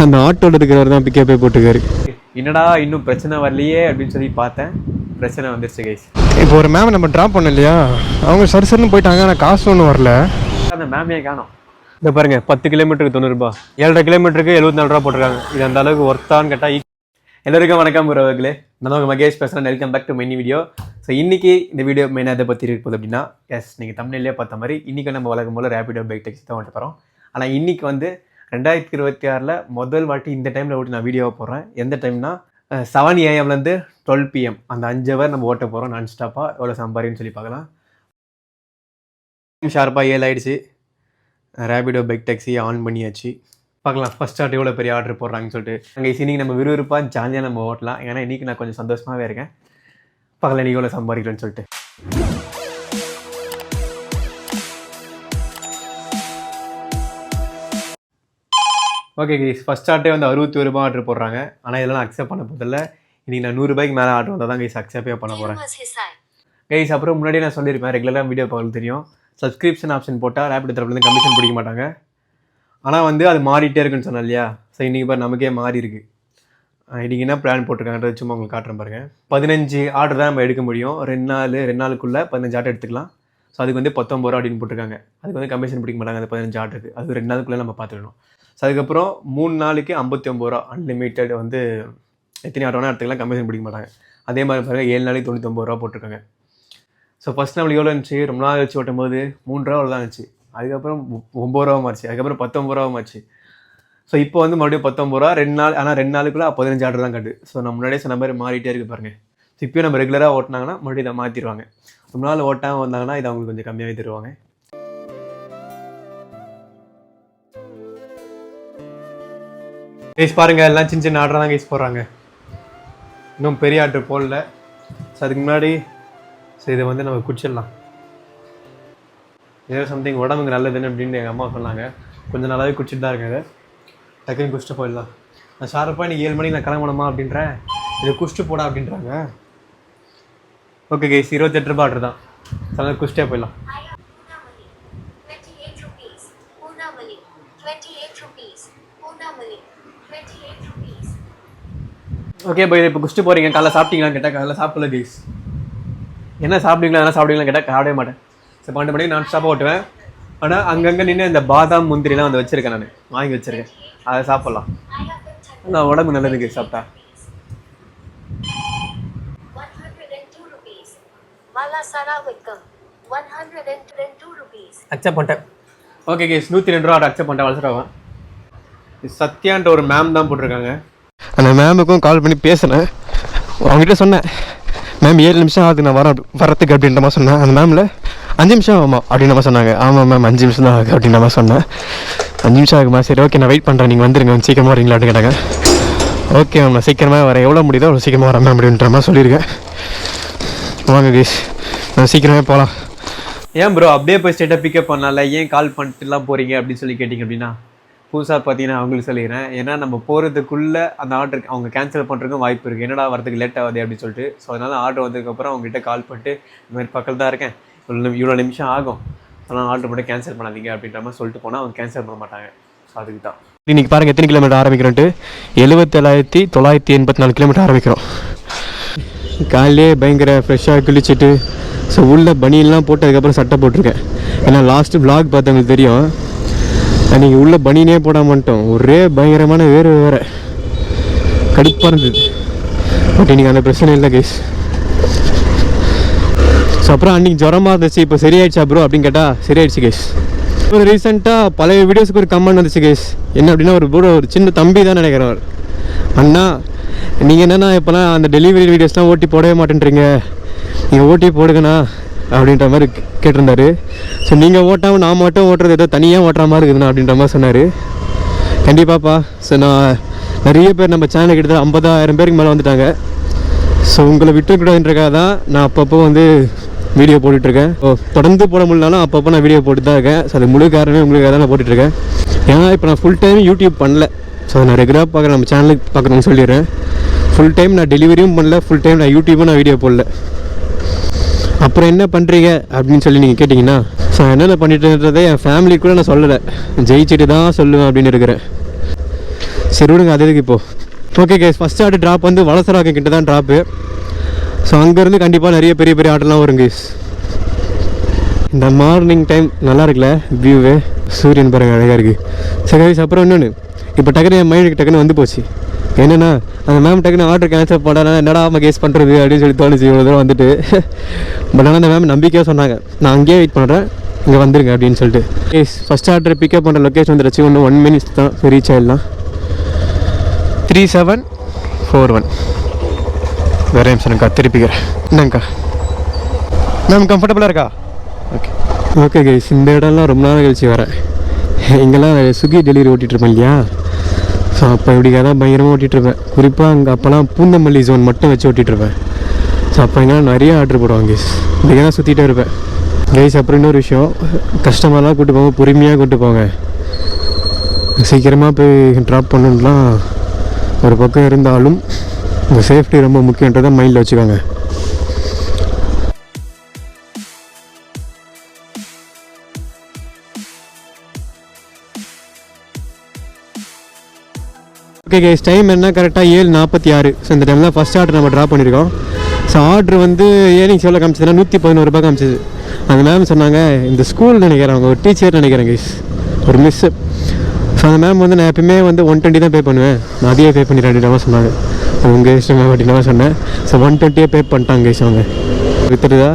அந்த ஆட்டோவில் இருக்கிறவர் தான் பிக்கப்பே போட்டுக்காரு. என்னடா இன்னும் பிரச்சனை வரலையே அப்படின்னு சொல்லி பார்த்தேன், பிரச்சனை வந்துருச்சு கைஸ். இப்போ ஒரு மேம் நம்ம ட்ராப் பண்ணோம் இல்லையா, அவங்க சரி போயிட்டாங்க. ஆனால் காசு ஒன்றும் வரல. அந்த மேமே காணோம். இந்த பாருங்க, 10 கிலோமீட்டருக்கு 90 ரூபா, 7.5 கிலோமீட்டருக்கு 74 ரூபா போட்டிருக்காங்க. இது அந்த அளவுக்கு ஒர்த்தான்னு கேட்டால். எல்லாருக்கும் வணக்கம் உறவுகளே, நான் மகேஷ் பேசுகிறேன். Welcome back to many video. So இன்றைக்கி இந்த வீடியோ மெயினாக எதை பற்றி இருக்குது அப்படின்னா, நீங்கள் தமிழ்லேயே பார்த்த மாதிரி இன்றைக்கி நம்ம வழக்கம் போல் ரேபிடோ பைக் டேக்ஸி தான் வந்துட்டு போகிறோம். ஆனால் இன்றைக்கி வந்து 2026 முதல் வாட்டி இந்த டைமில் ஓட்டி நான் வீடியோவை போடுறேன். எந்த டைம்னா 7 AM 12 PM அந்த 5 ஹவர் நம்ம ஓட்ட போகிறோம் நான் ஸ்டாப்பாக. எவ்வளோ சம்பாரின்னு சொல்லி பார்க்கலாம். ஷார்ப்பாக 7 ஆகிடுச்சு. ரேபிடோ பைக் டேக்ஸியை ஆன் பண்ணியாச்சு. பார்க்கலாம் ஃபஸ்ட் ஸ்டார்ட் எவ்வளோ பெரிய ஆர்டர் போடுறாங்கன்னு சொல்லிட்டு. அங்கே இன்றைக்கி நம்ம விறுவிறுப்பாக ஜாலியாக நம்ம ஓட்டலாம். ஏன்னா இன்றைக்கி நான் கொஞ்சம் சந்தோஷமாகவே இருக்கேன். பார்க்கலாம் இன்றைக்கி எவ்வளோ சம்பாதிக்கிறேன்னு சொல்லிட்டு. ஓகே கைஸ், ஃபஸ்ட் ஸ்டார்ட்டே வந்து 61 ரூபா ஆர்டர் போடுறாங்க. ஆனால் இதெல்லாம் அக்செப்ட் பண்ண போதில்லை. இன்றைக்கி நான் 100 ரூபாய்க்கு மேலே ஆர்டர் வந்தால் தான் கைஸ் அக்செப்டே பண்ண போகிறேன் கைஸ். அப்புறம் முன்னாடியே நான் சொல்லியிருப்பேன், ரெகுலராக வீடியோ பார்க்க தெரியும், சப்ஸ்கிரிப்ஷன் ஆப்ஷன் போட்டால் ரேபிடோ தரப்புலேருந்து கமிஷன் பிடிக்க மாட்டாங்க. ஆனால் வந்து அது மாறிட்டே இருக்குன்னு சொன்னேன் இல்லையா. ஸோ இன்றைக்கி பாரு நமக்கே மாறி இருக்குது. இன்றைக்கி என்ன பிளான் போட்டிருக்காங்கன்றது சும்மா உங்களுக்கு காட்டுறேன் பாருங்கள். 15 ஆர்டர் தான் நம்ம எடுக்க முடியும். 2 நாளுக்குள்ளே 15 ஆர்டர் எடுத்துக்கலாம். ஸோ அதுக்கு வந்து 19 ரூபா அப்படின்னு போட்டிருக்காங்க. அதுக்கு வந்து கமிஷன் பிடிக்க மாட்டாங்க அந்த 15 ஆர்டருக்கு. அது 2 நாளுக்குள்ளே நம்ம பார்த்துக்கணும். ஸோ அதுக்கப்புறம் 3 நாளுக்கு 59 ரூபா அன்லிமிட்டட் வந்து எத்தனை ஆட்டோனா எடுத்துக்கலாம், கமிஷன் பிடிக்க மாட்டாங்க. அதே மாதிரி பாருங்கள் 7 நாளைக்கு 99 ரூபா போட்டிருக்காங்க. ஸோ ஃபஸ்ட் நம்மளுக்கு எவ்வளோ இருந்துச்சு, ரொம்ப நாள் வச்சு ஓட்டும் போது 3 ரூபா தான் இருந்துச்சு. அதுக்கப்புறம் 9 ரூபா மாறிச்சு. அதுக்கப்புறம் 19 ரூபா மாறிச்சு. ஸோ இப்போ வந்து மறுபடியும் 19 ரூபா 2 நாள். ஆனால் 2 நாளுக்குள்ளே 15 ஆர்டர் தான் கட்டு. ஸோ நம்ம முன்னாடியே சொன்ன மாதிரி மாறிட்டே இருக்குது பாருங்கள். ஸோ இப்போயும் நம்ம ரெகுலராக ஓட்டினாங்கன்னா மறுபடியும் இதை மாற்றிடுவாங்க. ரொம்ப நாள் ஓட்டாமல் வந்தாங்கன்னா இதை அவங்களுக்கு கொஞ்சம் கம்மியாகவே தருவாங்க. கைஸ் பாருங்கள், எல்லாம் சின்ன சின்ன ஆர்டர் தான் கைஸ் போடுறாங்க. இன்னும் பெரிய ஆர்டர் போடல. ஸோ அதுக்கு முன்னாடி ஸோ இதை வந்து நம்ம குடிச்சிடலாம். ஏதோ சம்திங் உடம்புக்கு நல்லதுன்னு அப்படின்னு எங்கள் அம்மா சொன்னாங்க. கொஞ்சம் நல்லாவே குடிச்சிட்டு தான் இருக்காங்க. டக்குன்னு குடிச்சிட்டு போயிடலாம். நான் ஷார்ப்பாக இன்றைக்கி 7 மணிக்கு நான் கிளம்பணுமா அப்படின்றேன். இதை குடிச்சிட்டு போடா அப்படின்றாங்க. ஓகே கைஸ், 28 ரூபா ஆர்டர் தான். அதனால் குடிச்சிட்டே போயிடலாம். ஓகே பை, இப்போ குடிச்சிட்டு போகிறீங்க. காலைல சாப்பிட்டீங்களான்னு கேட்டால் காலைல சாப்பிடல கைஸ். என்ன சாப்பிட்டீங்களா, என்ன சாப்பிட்டீங்களான்னு கேட்டால் சாப்பிடவே மாட்டேன். ஸோ 12 மணிக்கு நான் ஸ்டாப்பாக ஓட்டுவேன். ஆனால் அங்கங்கே நின்று இந்த பாதாம் முந்திரிலாம் வந்து வச்சுருக்கேன், நான் வாங்கி வச்சுருக்கேன். அதை சாப்பிட்லாம். நான் உடம்பு நல்லதுக்கு சாப்பிட்டா. அக்செப்ட் பண்ணிட்டேன். ஓகே கேஸ், 102 ரூபா அக்செப்ட் பண்ணிட்டேன். வளர்த்துருவேன். சத்யான்ற ஒரு மேம் தான் போட்டிருக்காங்க. அந்த மேமுக்கும் கால் பண்ணி பேசினேன். அவங்ககிட்ட சொன்னேன், மேம் 7 நிமிஷம் ஆகுது நான் வரத்துக்கு அப்படின்ற மாதிரி சொன்னேன். அந்த மேமில் 5 நிமிஷம் ஆகுமா அப்படின்ற மாதிரி சொன்னாங்க. ஆமாம் மேம் 5 நிமிஷம் தான் ஆகுது அப்படின்ற மாதிரி சொன்னேன். 5 நிமிஷம் ஆகுமா, சரி ஓகே நான் வெயிட் பண்ணுறேன், நீங்கள் வந்துடுங்க, சீக்கிரமாக வரீங்களா அப்படின்னு கேட்டாங்க. ஓகே மேம் நான் சீக்கிரமாக வரேன், எவ்வளோ முடியுதோ அவ்வளோ சீக்கிரமாக வரேன் மேம் அப்படின்ற மாதிரி சொல்லியிருக்கேன். வாங்க கேஸ், நான் சீக்கிரமே போகலாம். ஏன் ப்ரோ அப்படியே போய் ஸ்ட்ரெயிட்டாக பிக்கப் பண்ணல, ஏன் கால் பண்ணிட்டுலாம் போகிறீங்க அப்படின்னு சொல்லி கேட்டிங்க அப்படின்னா, புதுசாக பார்த்தீங்கன்னா அவங்களுக்கு சொல்லிடுறேன். ஏன்னா நம்ம போகிறதுக்குள்ளே அந்த ஆர்டருக்கு அவங்க கேன்சல் பண்ணுறதுக்கும் வாய்ப்பு இருக்குது. என்னடா வரதுக்கு லேட் ஆகுது அப்படின்னு சொல்லிட்டு. ஸோ அதனால் ஆர்டர் வந்ததுக்கப்புறம் அவங்ககிட்ட கால் பண்ணிட்டு இந்த மாதிரி பக்கத்தில் தான் இருக்கேன், இவ்வளோ நிமிஷம் ஆகும், அதனால் ஆர்டர் மட்டும் கேன்சல் பண்ணாதீங்க அப்படின்ற மாதிரி சொல்லிட்டு போனால் அவங்க கேன்சல் பண்ண மாட்டாங்க. ஸோ அதுக்கு தான் இன்றைக்கி பாருங்கள் எத்தனை கிலோமீட்டர் ஆரம்பிக்கிறோன்ட்டு. 77,984 கிலோமீட்டர் ஆரம்பிக்கிறோம். காலையிலே பயங்கர ஃப்ரெஷ்ஷாக குளிச்சுட்டு ஸோ உள்ள பனியெல்லாம் போட்டு அதுக்கப்புறம் சட்டை போட்டிருக்கேன். ஏன்னா லாஸ்ட்டு vlog பார்த்தவங்களுக்கு தெரியும், அன்றைக்கி உள்ள பனியனே போடாமல் வந்துட்டோம். ஒரே பயங்கரமான வேறு கடுப்பாக இருந்தது. பட் இன்றைக்கி அந்த பிரச்சனை இல்லை கைஸ். ஸோ அப்புறம் அன்றைக்கி ஜுரமாக இருந்துச்சு, இப்போ சரியாயிடுச்சா ப்ரோ அப்படின்னு கேட்டால் சரியாயிடுச்சு கைஸ். ஒரு ரீசெண்டாக பழைய வீடியோஸுக்கு ஒரு கமெண்ட் வந்துச்சு கைஸ். என்ன அப்படின்னா ஒரு சின்ன தம்பி தான் நினைக்கிறவர், அண்ணா நீங்கள் என்னென்னா இப்போலாம் அந்த டெலிவரி வீடியோஸ்லாம் ஓட்டி போடவே மாட்டேன்றீங்க, நீங்கள் ஓட்டி போடுங்கண்ணா அப்படின்ற மாதிரி கேட்டிருந்தாரு. ஸோ நீங்கள் ஓட்டாமல் நான் மட்டும் ஓட்டுறது ஏதோ தனியாக ஓட்டுற மாதிரி இருக்குதுண்ணா அப்படின்ற மாதிரி சொன்னார். கண்டிப்பாப்பா. ஸோ நான் நிறைய பேர் நம்ம சேனலுக்கு கிட்டத்தட்ட 50,000 பேருக்கு மேலே வந்துட்டாங்க. ஸோ உங்களை விட்டுக்கூடாதுன்றக்காக தான் நான் அப்பப்போ வந்து வீடியோ போட்டுட்ருக்கேன். தொடர்ந்து போட முடியலனாலும் அப்பப்போ நான் வீடியோ போட்டு தான் இருக்கேன். ஸோ அது முழு காரணமே உங்களுக்காக தான் நான் போட்டுட்ருக்கேன். ஏன்னா இப்போ நான் ஃபுல் டைம் யூடியூப் பண்ணல. ஸோ நான் ரெகுலராக பார்க்குறேன், நம்ம சேனலுக்கு பார்க்குறேன்னு சொல்லிடுறேன். ஃபுல் டைம் நான் டெலிவரியும் பண்ணல, ஃபுல் டைம் நான் யூடியூப்பும் நான் வீடியோ போடல. அப்புறம் என்ன பண்ணுறீங்க அப்படின்னு சொல்லி நீங்கள் கேட்டிங்கன்னா, ஸோ என்னென்ன பண்ணிட்டுன்றதை என் ஃபேமிலி கூட நான் சொல்லலை, ஜெயிச்சுட்டு தான் சொல்லுவேன் அப்படின்னு இருக்கிறேன். சரி விடுங்க, அது எதுக்கு இப்போது. Okay case, first order drop வந்து வளசராக்கம் கிட்ட தான் ட்ராப்பு. ஸோ அங்கேருந்து கண்டிப்பாக நிறைய பெரிய பெரிய ஆர்டர்லாம் வரும் கேஸ். இந்த மார்னிங் டைம் நல்லா இருக்குல்ல வியூவு, சூரியன் பாருங்க அழகாக இருக்குது. சரி கைஸ், அப்புறம் இன்னொன்று இப்போ டக்குனு என் மைண்டுக்கு டக்குன்னு வந்து போச்சு. என்னென்னா அந்த மேம் டக்குன்னு ஆர்டர் கேன்சல் பண்ணா என்னடா நம்ம கேஸ் பண்ணுறது அப்படின்னு சொல்லி தோணுச்சு இவ்வளோ தூரம் வந்துட்டு. பட் ஆனால் அந்த மேம் நம்பிக்கையாக சொன்னாங்க, நான் அங்கேயே வெயிட் பண்ணுறேன், இங்கே வந்துருங்க அப்படின்னு சொல்லிட்டு. கேஸ் ஃபஸ்ட் ஆர்டர் பிக்கப் பண்ணுற லொக்கேஷன் வந்துடுச்சு. இன்னும் 1 minute தான் ரீச் ஆகிடலாம். 3741 வேறு நிமிஷம்க்கா திருப்பிக்கிறேன். என்னங்கக்கா மேம் கம்ஃபர்டபுளாக இருக்கா? ஓகே ஓகே கைஸ், இந்த இடம்லாம் ரொம்ப நாள் கழிச்சு வரேன். இங்கெல்லாம் ஸ்விக்கி டெலிவரி ஓட்டிகிட்ருப்பேன் இல்லையா? ஸோ அப்போ இப்படிக்காக தான் பயங்கரமாக ஓட்டிகிட்ருப்பேன். குறிப்பாக அங்கே அப்போல்லாம் பூந்தமல்லி ஜோன் மட்டும் வச்சு ஓட்டிகிட்ருப்பேன். ஸோ அப்போ இங்கெல்லாம் நிறைய ஆர்டர் போடுவாங்க கைஸ். இங்கே தான் சுற்றிட்டே இருப்பேன் கைஸ். அப்புறம் இன்னொரு விஷயம், கஸ்டமர்லாம் கூப்பிட்டு போங்க, பொறுமையாக கூப்பிட்டு போங்க. சீக்கிரமாக போய் ட்ராப் பண்ணணும்லாம் ஒரு பக்கம் இருந்தாலும் இந்த சேஃப்டி ரொம்ப முக்கியன்றதை மைண்டில் வச்சுக்கோங்க. ஓகே கேஸ், டைம் என்ன கரெக்டாக 7:46. ஸோ இந்த டைம் தான் ஃபஸ்ட் ஆர்டர் நம்ம ட்ராப் பண்ணியிருக்கோம். ஸோ ஆர்டர் வந்து ஏர்னிங்ஸ் எவ்வளோ காமிச்சதுன்னா 111 ரூபாய் காமிச்சிது. அந்த மேம் சொன்னாங்க, இந்த ஸ்கூல் நினைக்கிறேன், அவங்க ஒரு டீச்சர் நினைக்கிறேன் கேஸ், ஒரு மிஸ்ஸு. ஸோ அந்த மேம் வந்து நான் எப்பயுமே வந்து 120 தான் பே பண்ணுவேன், நான் அதையே பே பண்ணிடுறேன் அப்படின்ற சொன்னாங்க. அது உங்கள் இஷ்டம் மேம் அப்படின்ற சொன்னேன். ஸோ 120 பே பண்ணிட்டாங்க கேஸ். அவங்க வித்துருதா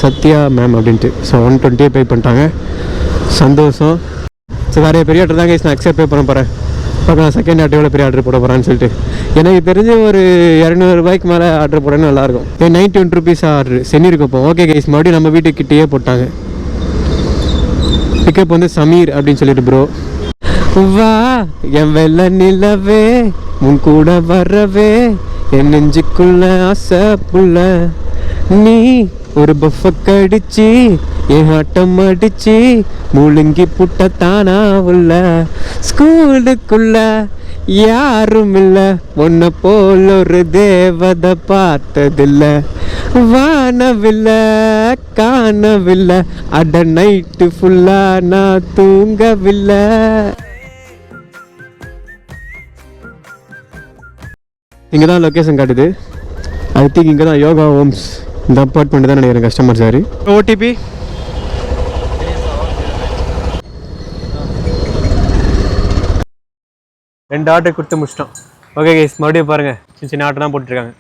சத்யா மேம் அப்படின்ட்டு. ஸோ 120 பே பண்ணிட்டாங்க, சந்தோஷம். ஸோ நிறைய பெரிய ஆர்டர் தான் கேஸ் நான் அக்செப்ட் பே பண்ண போகிறேன். பார்க்கலாம் செகண்ட் ஆர்டர் எவ்வளோ பெரிய ஆர்டர் போட போகிறான்னு சொல்லிட்டு. எனக்கு தெரிஞ்ச ஒரு 200 ரூபாய்க்கு மேலே ஆர்டர் போடணும்னு நல்லாயிருக்கும். 91 rupees ஆர்டர் சென்னி இருக்கப்போ. ஓகே கைஸ், மறுபடியும் நம்ம வீட்டுக்கிட்டேயே போட்டாங்க. பிக்கப் வந்து சமீர் அப்படின்னு சொல்லிட்டு ப்ரோ. வா என் வெள்ள நிலவே உன் கூட வரவே என் நெஞ்சுக்குள்ள ஆசை புள்ள நீ ஒரு பஃப கடிச்சு என் ஆட்டம் அடிச்சு முழுங்கி புட்ட தானா உள்ள ஸ்கூலுக்குள்ள யாரும் இல்ல உன்னை போல் ஒரு தேவதை பார்த்ததில்ல வானவில்லை காணவில்லை அட நைட்டு ஃபுல்லா நான் தூங்கவில்லை. இங்கே தான் லொக்கேஷன் காட்டுது. ஐ திங்க் இங்கே தான் யோகா ஹோம்ஸ், இந்த அப்பார்ட்மெண்ட் தான் நினைக்கிறேன் கஸ்டமர் சார். ஓடிபி ரெண்டு ஆர்டர் கொடுத்து முடிச்சிட்டோம். ஓகே கைஸ், மறுபடியும் பாருங்கள் சின்ன சின்ன ஆர்டர் தான் போட்டுருக்காங்க.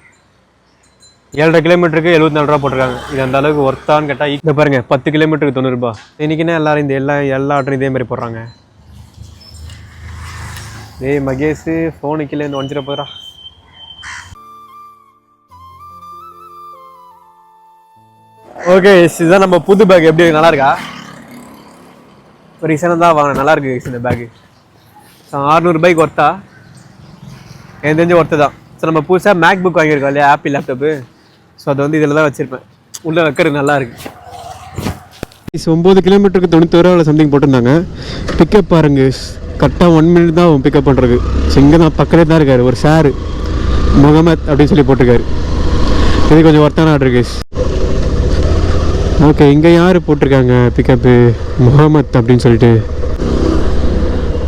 7.5 கிலோமீட்டருக்கு 74 ரூபா போட்டிருக்காங்க. இது அந்த அளவுக்கு ஒர்த்தான்னு கேட்டால் இங்கே பாருங்கள் 10 கிலோமீட்டருக்கு 90 ரூபா. இன்றைக்கினா எல்லோரும் இந்த எல்லா ஆர்டரும் இதே மாதிரி போடுறாங்க. ஏய் மகேஷ், ஃபோனு கீழே இருந்து ஒஞ்சிட போகிறா. ஓகே, இதுதான் நம்ம புது பேக். எப்படி நல்லா இருக்கா? ஒரு ரீசனாக தான் வாங்கினேன், நல்லா இருக்கு இந்த பேக்கு. 600 ரூபாய்க்கு ஒர்த்தா? எனக்கு தெரிஞ்ச ஒர்த்து தான். ஸோ நம்ம புதுசாக மேக் புக் வாங்கியிருக்கோம் இல்லையா, ஆப்பிள் லேப்டாப்பு. ஸோ அது வந்து இதில் தான் வச்சுருப்பேன். உள்ளே வைக்கிறது நல்லா இருக்கு. 9 கிலோமீட்டருக்கு 91 ரூபாவில் சம்திங் போட்டிருந்தாங்க. பிக்கப் பாருங்க, கரெக்டாக 1 minute தான் பிக்கப் பண்ணுறது. ஸோ இங்கே தான் பக்கத்தில் தான் இருக்கார் ஒரு சார், முகமது அப்படின்னு சொல்லி போட்டிருக்காரு. இது கொஞ்சம் ஒர்த்தான ஆர்டர் கேஸ். ஓகே, இங்கே யார் போட்டிருக்காங்க பிக்கப்பு? முகமத் அப்படின்னு சொல்லிட்டு.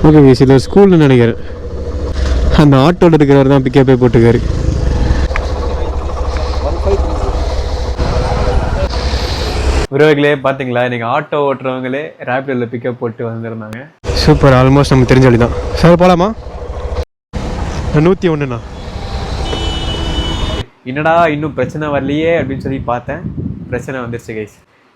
ஓகே கேஸ், இது ஸ்கூல்னு நினைக்கிறேன். அந்த ஆட்டோவில் இருக்கிறவர் தான் பிக்கப்பே போட்டிருக்காரு. உறவுகளே பார்த்தீங்களா, இன்றைக்கி ஆட்டோ ஓட்டுறவங்களே ரேப்பிடில் பிக்கப் போட்டு வந்திருந்தாங்க. சூப்பர், ஆல்மோஸ்ட் நம்ம தெரிஞ்ச வழி தான். சார் போகலாமா? 101ண்ணா. என்னடா இன்னும் பிரச்சனை வரலையே அப்படின்னு சொல்லி பார்த்தேன். பிரச்சனை வந்துருச்சு கைஸ்.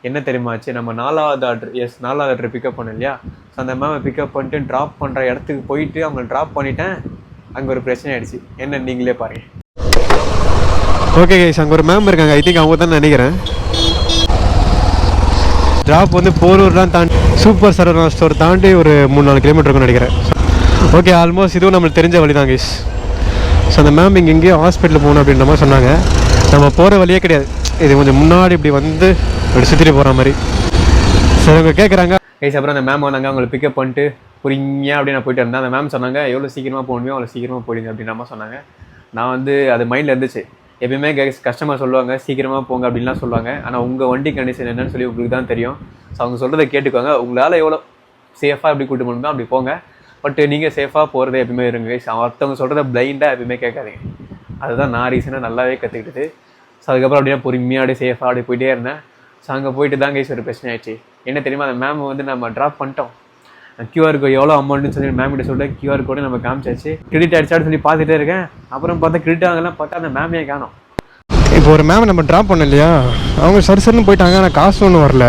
என்ன தெரியுமாச்சு, நம்ம 4வது ஆர்டர் பிக்கப் பண்ணோம் இல்லையா? ஸோ அந்த மேமை பிக்கப் பண்ணிட்டு ட்ராப் பண்ணுற இடத்துக்கு போயிட்டு அவங்க ட்ராப் பண்ணிட்டேன். அங்கே ஒரு பிரச்சனை ஆகிடுச்சு. என்ன நீங்களே பாருங்கள். ஓகே கைஸ், அங்கே ஒரு மேம் இருக்காங்க. ஐ திங்க் அவங்க தான் நினைக்கிறேன். ட்ராப் வந்து போரூர்லாம் தாண்டி சூப்பர் சரவணா ஸ்டோர் தாண்டி ஒரு 3-4 கிலோமீட்டர் இருக்குன்னு நினைக்கிறேன். ஓகே, ஆல்மோஸ்ட் இதுவும் நம்மளுக்கு தெரிஞ்ச வழி தான் கைஸ். ஸோ அந்த மேம் இங்கே எங்கேயோ ஹாஸ்பிட்டல் போகணும் அப்படின்ற மாதிரி சொன்னாங்க. நம்ம போகிற வழியே கிடையாது, இது கொஞ்சம் முன்னாடி இப்படி வந்து இப்படி சுற்றிட்டு போகிற மாதிரி. சரி, அவங்க கேட்குறாங்க கைஸ். அப்புறம் அந்த மேம் வந்தாங்க, அவங்களை பிக்கப் பண்ணிட்டு புரிங்க அப்படின்னு நான் போயிட்டு இருந்தேன். அந்த மேம் சொன்னாங்க, எவ்வளோ சீக்கிரமாக போகணுமே அவ்வளோ சீக்கிரமாக போயிடுங்க அப்படின்ற மாதிரி சொன்னாங்க. நான் வந்து அது மைண்டில் இருந்துச்சு. எப்பயுமே கஸ்டமர் சொல்லுவாங்க சீக்கிரமாக போங்க அப்படின்லாம் சொல்லுவாங்க. ஆனால் உங்கள் வண்டி கண்டிஷன் என்னன்னு சொல்லி உங்களுக்கு தான் தெரியும். ஸோ அவங்க சொல்கிறத கேட்டுக்கோங்க. உங்களால் எவ்வளோ சேஃபாக எப்படி கூட்டு போகணுமோ அப்படி போங்க. பட் நீங்கள் சேஃபாக போகிறதே எப்பவுமே இருங்க கைஸ். ஒருத்தவங்க சொல்கிறத பிளைண்டாக எப்பவுமே கேட்காதீங்க. அதுதான் நான் ரீசனாக நல்லாவே கற்றுக்கிட்டது. ஸோ அதுக்கப்புறம் அப்படியே பொறுமையாக அப்படியே சேஃபாக அப்படியே போயிட்டே இருந்தேன். ஸோ அங்கே போயிட்டு தான் கைஸ் ஒரு பிரச்சனை ஆயிடுச்சு. என்ன தெரியுமா, அந்த மேம் வந்து நம்ம ட்ராப் பண்ணிட்டோம். QR கோட் எவ்வளோ அமௌண்ட்னு சொல்லி மேம் கிட்ட சொல்லிட்டு QR கோடு நம்ம காமிச்சாச்சு. கிரெடிட் ஆகிடுச்சான்னு சொல்லி பார்த்துட்டே இருக்கேன். அப்புறம் பார்த்தா கிரெடிட் ஆகலாம், பார்த்தா அந்த மேமே காணோம். இப்போ ஒரு மேம் நம்ம ட்ராப் பண்ணோம் இல்லையா, அவங்க சரி போயிட்டாங்க. ஆனால் காசு ஒன்றும் வரல.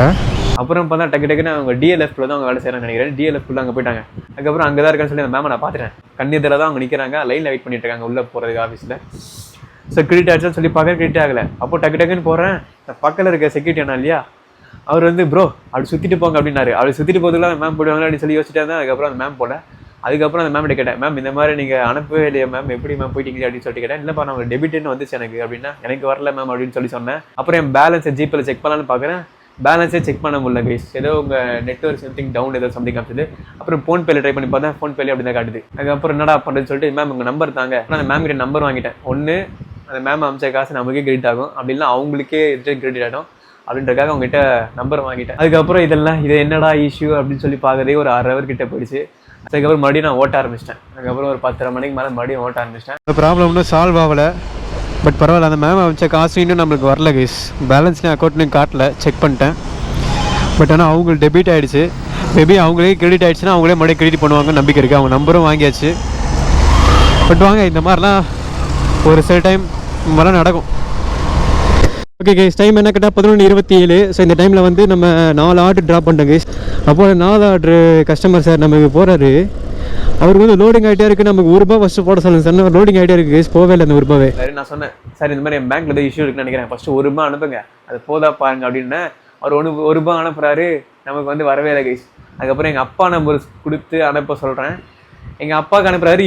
அப்புறம் பார்த்தா டக்குன்னு அவங்க DLFல தான் அவங்க வேலை செய்கிறாங்க நினைக்கிறேன். DLFல அங்கே போயிட்டாங்க. அதுக்கப்புறம் அங்கே தான் இருக்கான்னு சொல்லி அந்த மேமை நான் பார்த்துட்டேன். கண்ணியத்தில் தான் அவங்க நிற்கிறாங்க, லைனில் வெயிட் பண்ணிட்டு இருக்காங்க உள்ளே போகிறதுக்கு ஆஃபீஸில். ஸோ கிரெடிட் ஆகிடுச்சான்னு சொல்லி பார்க்க கிரெடிட் ஆகலை. அப்போ டக்குன்னு போகிறேன். பக்கத்தில் இருக்க செக்யூரிட்டி அண்ணா இல்லையா, அவர் வந்து ப்ரோ அப்படி சுற்றிட்டு போங்க அப்படின்னாரு. அப்படி சுற்றிட்டு போகிறதுக்குலாம் அந்த மேம் போடுவாங்க அப்படின்னு சொல்லி யோசிச்சுட்டு இருந்தேன். அதுக்கப்புறம் அந்த மேம் போல. அதுக்கப்புறம் அந்த மேம் கேட்டேன், மேம் இந்த மாதிரி நீங்கள் அனுப்பவே இல்லையா மேம், எப்படி மேம் போயிட்டீங்க அப்படின்னு சொல்லிட்டு கேட்டேன். இல்லைப்பா நான் டெபிட்னு வந்துச்சு எனக்கு அப்படின்னா, எனக்கு வரல மேம் அப்படின்னு சொல்லி சொன்னேன். அப்புறம் என் பேலன்ஸை ஜிபேல செக் பண்ணலான்னு பார்க்குறேன். பேலன்ஸே செக் பண்ண முடியல கைஸ். ஏதோ உங்கள் நெட்வொர்க் சம்திங் டவுன் ஏதோ சம்திங் காட்டுது. அப்புறம் ஃபோன்பேல ட்ரை பண்ணி பார்த்தேன், ஃபோன்பேல அப்படி தான் காட்டுது. அதுக்கப்புறம் என்னடா பண்ணுறதுன்னு சொல்லிட்டு மேம் உங்கள் நம்பர் தாங்க. அந்த மேம் கிட்ட நம்பர் வாங்கிட்டேன். ஒன்று அந்த மேம் அமிச்ச காசு நமக்கே கிரெடிட் ஆகும், அப்படின்னா அவங்களுக்கே ரிட்டர்ன் கிரெடிட் ஆகிடும் அப்படின்றக்காக அவங்ககிட்ட நம்பர் வாங்கிட்டேன். அதுக்கப்புறம் இது என்னடா இஷ்யூ அப்படின்னு சொல்லி பார்க்கறதே ஒரு 1/2 hour கிட்ட போயிடுச்சு. அதுக்கப்புறம் மறுபடியும் நான் ஓட்ட ஆரம்பிச்சிட்டேன். அதுக்கப்புறம் ஒரு 10:30 மணிக்கு மேலே மறுபடியும் ஓட்ட ஆரம்பிச்சிட்டேன். அந்த ப்ராப்ளம் இன்னும் சால்வ் ஆகலை. பட் பரவாயில்ல, அந்த மேம் அமைச்ச காசு இன்னும் நம்மளுக்கு வரல கைஸ். பேலன்ஸ்லேயும் அக்கௌண்ட்லேயும் காட்டல, செக் பண்ணிட்டேன். பட் ஆனால் அவங்களுக்கு டெபிட் ஆகிடுச்சு. மேபி அவங்களே கிரெடிட் ஆகிடுச்சுன்னா அவங்களே மறுபடியும் கிரெடிட் பண்ணுவாங்க நம்பிக்கை இருக்குது. அவங்க நம்பரும் வாங்கியாச்சு. பட் வாங்க, இந்த மாதிரிலாம் ஒரு சில டைம் மாதிரிலாம் நடக்கும். ஓகே கைஸ், டைம் என்ன கேட்டால் 11:27. ஸோ இந்த டைமில் வந்து நம்ம 4 ஆர்டர் ட்ராப் பண்ணிட்டோம் கைஸ். அப்போ 4 ஆர்டரு கஸ்டமர் சார் நமக்கு போகிறாரு. அவருக்கு வந்து லோடிங் ஆகிட்டே இருக்குது. நமக்கு ₹1 ஃபஸ்ட்டு போட சொல்லுங்கள் சார். லோடிங் ஆகிட்டே இருக்குது கைஸ், போவே இல்லை அந்த ₹1. சரி நான் சொன்னேன், சார் இந்த மாதிரி என் பேங்க்கில் ஏதோ இஷ்யூ இருக்குன்னு நினைக்கிறேன், ஃபஸ்ட்டு ₹1 அனுப்புங்க, அது போதா பாருங்க அப்படின்னு. அவர் ₹1 அனுப்புகிறாரு, நமக்கு வந்து வரவே இல்லை கைஸ். அதுக்கப்புறம் எங்கள் அப்பா நம்பர் கொடுத்து அனுப்ப சொல்கிறேன். எங்கள் அப்பாவுக்கு அனுப்புறாரு.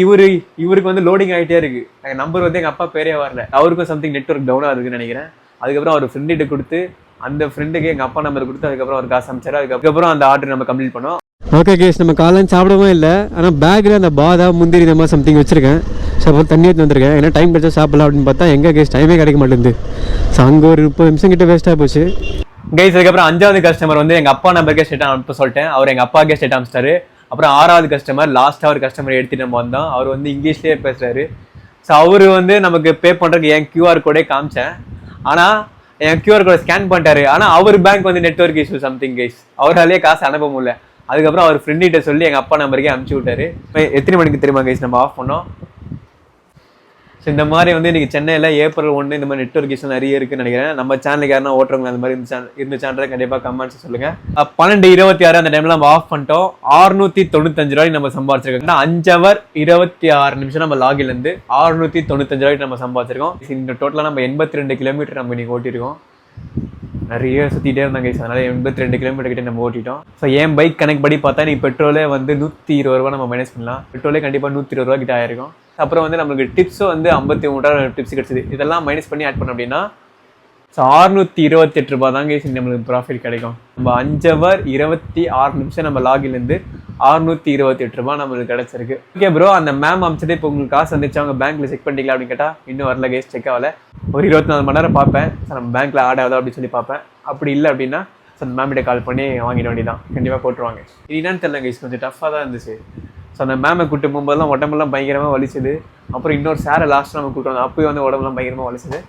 இவருக்கு வந்து லோடிங் ஆகிட்டே இருக்குது. எங்கள் நம்பர் வந்து எங்கள் அப்பா பேரே வரல. அவருக்கும் சம்திங் நெட்வொர்க் டவுனாக இருக்குன்னு நினைக்கிறேன். அதுக்கப்புறம் அவர் ஃப்ரெண்டுகிட்ட கொடுத்து அந்த ஃப்ரெண்டுக்கு எங்கள் அப்பா நம்பர் கொடுத்து அதுக்கப்புறம் அவர் காசு அனுப்பிச்சாரு. அதுக்கப்புறம் அந்த ஆர்டர் நம்ம கம்ப்ளீட் பண்ணோம். ஓகே கேஸ், நம்ம காலையில் சாப்பிடவும் இல்லை. ஆனால் பேக்கில் அந்த பாதாம் முந்திரி இந்த மாதிரி சம்திங் வச்சுருக்கேன். ஸோ அப்புறம் தண்ணி எடுத்து வந்திருக்கேன். ஏன்னா டைம் கிடச்சா சாப்பிடலாம் அப்படின்னு பார்த்தா எங்கே கேஸ் டைமே கிடைக்க மாட்டேங்குது. ஸோ அங்கே ஒரு 30 நிமிஷம் கிட்ட வேஸ்ட்டாக போச்சு கைஸ். அதுக்கப்புறம் 5வது கஸ்டமர் வந்து எங்கள் அப்பா நம்பருக்கே ஸ்டேட் அனுப்ப சொல்லிட்டேன். அவர் எங்கள் அப்பாவுக்கே ஸ்டேட் அனுப்பிச்சிட்டாரு. அப்புறம் 6வது கஸ்டமர், லாஸ்ட்டாக ஒரு கஸ்டமர் எடுத்துகிட்டு நம்ம வந்தோம். அவர் வந்து இங்கிலீஷ்லேயே பேசுகிறாரு. ஸோ அவர் வந்து நமக்கு பே பண்ணுறதுக்கு என் QR கோடே காமிச்சேன். ஆனால் என் QR கோடை ஸ்கேன் பண்ணிட்டாரு. ஆனால் அவர் பேங்க் வந்து நெட்வொர்க் இஷ்யூ சம்திங் கைஸ், அவராலேயே காசு அனுப்ப முடியல. அதுக்கப்புறம் அவர் ஃப்ரெண்ட்கிட்ட சொல்லி எங்கள் அப்பா நம்பருக்கே அனுப்பிச்சி விட்டாரு. எத்தனை மணிக்கு தெரியுமா கைஸ் நம்ம ஆஃப் பண்ணோம்? ஸோ இந்த மாதிரி வந்து இன்றைக்கி சென்னையில் April 1 இந்த மாதிரி நெட்வொர்க் இஷ்யூ நிறைய இருக்குன்னு நினைக்கிறேன். நம்ம சேனலுக்கு யாருன்னா ஓட்டுறவங்க அந்த மாதிரி இருந்துச்சான்றதை கண்டிப்பாக கமெண்ட்ஸ் சொல்லுங்கள். 12:26 அந்த டைமில் நம்ம ஆஃப் பண்ணிட்டோம். ₹695 நம்ம சம்பாதிச்சிருக்கோம். 5 hour 26 நிமிஷம் நம்ம லாகிலேருந்து ₹695 நம்ம சம்பாதிச்சிருக்கோம். இந்த டோட்டலாக நம்ம 82 கிலோமீட்டர் நம்ம இன்றைக்கி ஓட்டியிருக்கோம். நிறைய சுற்றிட்டே இருந்தாங்க கைஸ். அதனால் 82 கிலோமீட்டர் கிட்ட நம்ம ஓட்டிட்டோம். ஸோ என் பைக் கணக்கு படி பார்த்தா நீ பெட்ரோலே வந்து ₹120 நம்ம மைனஸ் பண்ணலாம். பெட்ரோலே கண்டிப்பாக ₹120 கிட்ட ஆயிருக்கும். அப்புறம் வந்து நம்மளுக்கு டிப்ஸும் வந்து 53 டிப்ஸ் கிடச்சிது. இதெல்லாம் மைனஸ் பண்ணி ஆட் பண்ண அப்படின்னா ஸோ ₹628 தான் கைஸ் நம்மளுக்கு ப்ராஃபிட் கிடைக்கும். நம்ம 5 hour 26 நிமிஷம் நம்ம லாகிலேருந்து ₹628 நம்மளுக்கு கிடச்சிருக்கு. ஓகே ப்ரோ, அந்த மேம் அமிச்சது இப்போ உங்களுக்கு காசு வந்துச்சு அவங்க பேங்க்கில் செக் பண்ணிக்கலாம் அப்படின்னு கேட்டால் இன்னும் வரல கைஸ், செக் ஆகலை. ஒரு 24 மணி நேரம் பார்ப்பேன். ஸோ நம்ம பேங்க்கில் ஆட் ஆகுதா அப்படின்னு சொல்லி பார்ப்பேன். அப்படி இல்லை அப்படின்னா ஸோ அந்த மேம்கிட்ட கால் பண்ணி வாங்கிட வேண்டியதான், கண்டிப்பாக போட்டுருவாங்க. இது என்னன்னு தெரியல கைஸ், கொஞ்சம் டஃப்பாக தான் இருந்துச்சு. ஸோ அந்த மேமை கூட்டு போகும்போதெல்லாம் உடம்பெல்லாம் பயங்கரமாக வலிச்சுது. அப்புறம் இன்னொரு சாரை லாஸ்ட்டாக நம்ம கூட்டு வந்தோம், அப்போயும் வந்து உடம்புலாம் பயங்கரமாக வலிச்சுது.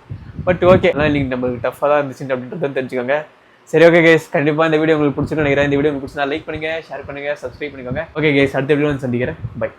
பட் ஓகே, அதனால் இன்னைக்கு நம்மளுக்கு டஃப்பாக தான் இருந்துச்சு அப்படின்றத தெரிஞ்சுக்கோங்க. சரி ஓகே கேஸ், கண்டிப்பாக இந்த வீடியோ உங்களுக்கு பிடிச்சிருன்னு நினைக்கிறேன். இந்த வீடியோ உங்களுக்கு பிடிச்சிருந்தா லைக் பண்ணுங்கள், ஷேர் பண்ணுங்கள், சப்ஸ்கிரைப் பண்ணிக்கோங்க. ஓகே கேஸ், அடுத்த வீடியோ வந்து சந்திக்கிறேன். பை.